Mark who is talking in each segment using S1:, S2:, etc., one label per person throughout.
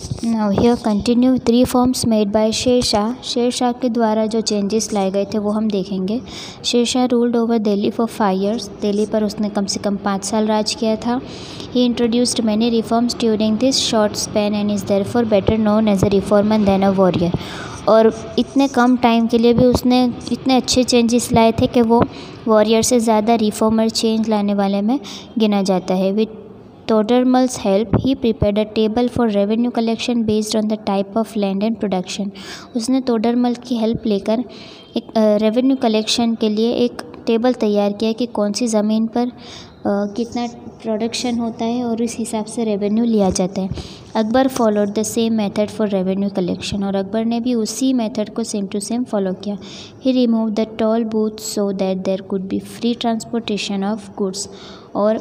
S1: Now here continue with reforms made by Sher Shah. Sher Shah के द्वारा जो चेंजेस लाए गए थे वो हम देखेंगे। Sher Shah ruled over Delhi for 5 years। Delhi पर उसने कम से कम 5 साल राज किया था। He introduced many reforms during this short span and is therefore better known as a reformer than a warrior. और इतने कम टाइम के लिए भी उसने इतने अच्छे चेंजेस लाए थे कि वो वॉरियर से ज़्यादा रिफॉर्मर चेंज लाने वाले में गिना जाता है। With Todermal's help, he prepared a table for revenue collection based on the type of land and production। उसने टोडरमल की हेल्प लेकर एक रेवेन्यू कलेक्शन के लिए एक टेबल तैयार किया कि कौन सी ज़मीन पर कितना प्रोडक्शन होता है और उस हिसाब से रेवेन्यू लिया जाता है। Akbar followed the same method for revenue collection. और अकबर ने भी उसी मेथड को सेम टू सेम फॉलो किया। He remove the toll booths so that there could be free transportation of goods. और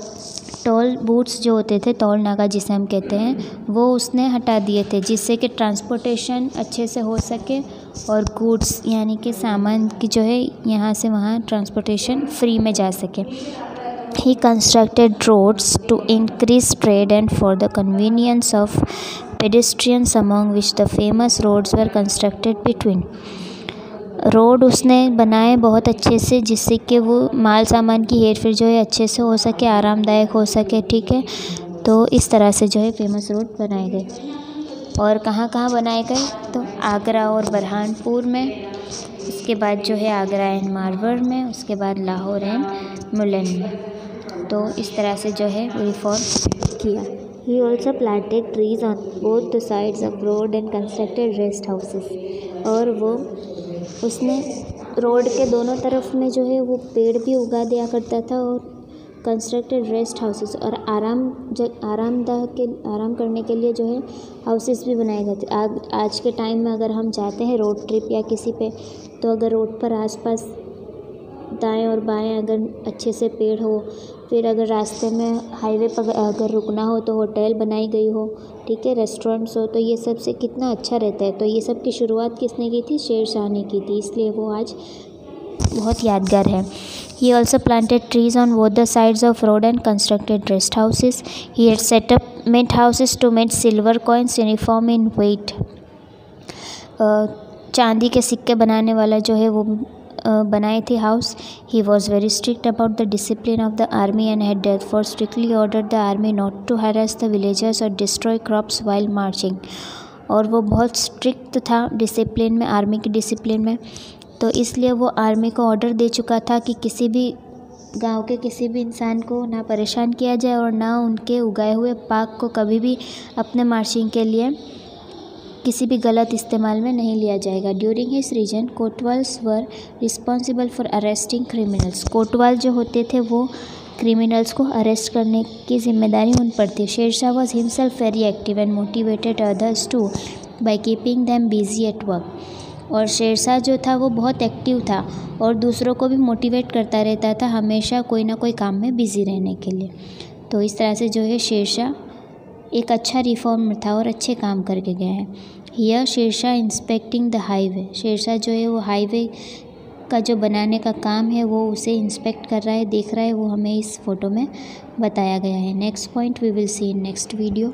S1: टोल बूथ्स जो होते थे, टोल नाका जिसे हम कहते हैं, वो उसने हटा दिए थे जिससे कि ट्रांसपोर्टेशन अच्छे से हो सके और गुड्स यानी कि सामान की जो है यहाँ से वहाँ ट्रांसपोर्टेशन फ्री में जा सके। He constructed roads to increase trade and for the convenience of pedestrians, among which the famous roads were constructed between। Road उसने बनाए बहुत अच्छे से जिससे कि वो माल सामान की हेर फेर जो है अच्छे से हो सके, आरामदायक हो सके। ठीक है, तो इस तरह से जो है फेमस रोड बनाए गए। और कहाँ कहाँ बनाए गए, तो आगरा और बरहानपुर में, उसके बाद जो है आगरा एंड मारवाड़ में, उसके बाद लाहौर एंड मुलन में। तो इस तरह से जो है रिफॉर्म किया। He also planted trees on both the sides of road and constructed rest houses. और वो उसने रोड के दोनों तरफ में जो है वो पेड़ भी उगा दिया करता था और कंस्ट्रक्टेड रेस्ट हाउसेस और आराम करने के लिए जो है हाउसेस भी बनाए गए थे। आज के टाइम में अगर हम जाते हैं रोड ट्रिप या किसी पे, तो अगर रोड पर आसपास दाएं और बाएं अगर अच्छे से पेड़ हो, फिर अगर रास्ते में हाईवे पर अगर रुकना हो तो होटल बनाई गई हो, ठीक है, रेस्टोरेंट्स हो, तो ये सब से कितना अच्छा रहता है। तो ये सब की शुरुआत किसने की थी? शेरशाह ने की थी, इसलिए वो आज बहुत यादगार है। He also planted trees on both the sides of road and constructed rest houses। He had set up mint houses to mint silver coins uniform in weight। चांदी के सिक्के बनाने वाला जो है वो बनाए थे house. He was very strict about the discipline of the army and had therefore strictly ordered the army not to harass the villagers or destroy crops while marching। और वो बहुत स्ट्रिक्ट था डिसिप्लिन में, आर्मी की discipline में। तो इसलिए वो आर्मी को ऑर्डर दे चुका था कि किसी भी गांव के किसी भी इंसान को ना परेशान किया जाए और ना उनके उगाए हुए पाक को कभी भी अपने मार्चिंग के लिए किसी भी गलत इस्तेमाल में नहीं लिया जाएगा। During his reign kotwals were responsible for arresting criminals. कोटवाल जो होते थे वो क्रिमिनल्स को अरेस्ट करने की जिम्मेदारी उन पर थी। Sher Shah was himself very active and motivated others to by keeping them busy at work. और शेरशाह जो था वो बहुत एक्टिव था और दूसरों को भी मोटिवेट करता रहता था हमेशा कोई ना कोई काम में बिज़ी रहने के लिए। तो इस तरह से जो है शेरशाह एक अच्छा रिफॉर्मर था और अच्छे काम करके गया है। यह Sher Shah inspecting the highway. Sher Shah जो है वो हाईवे का जो बनाने का काम है वो उसे इंस्पेक्ट कर रहा है, देख रहा है, वो हमें इस फ़ोटो में बताया गया है। Next point we will see in next video.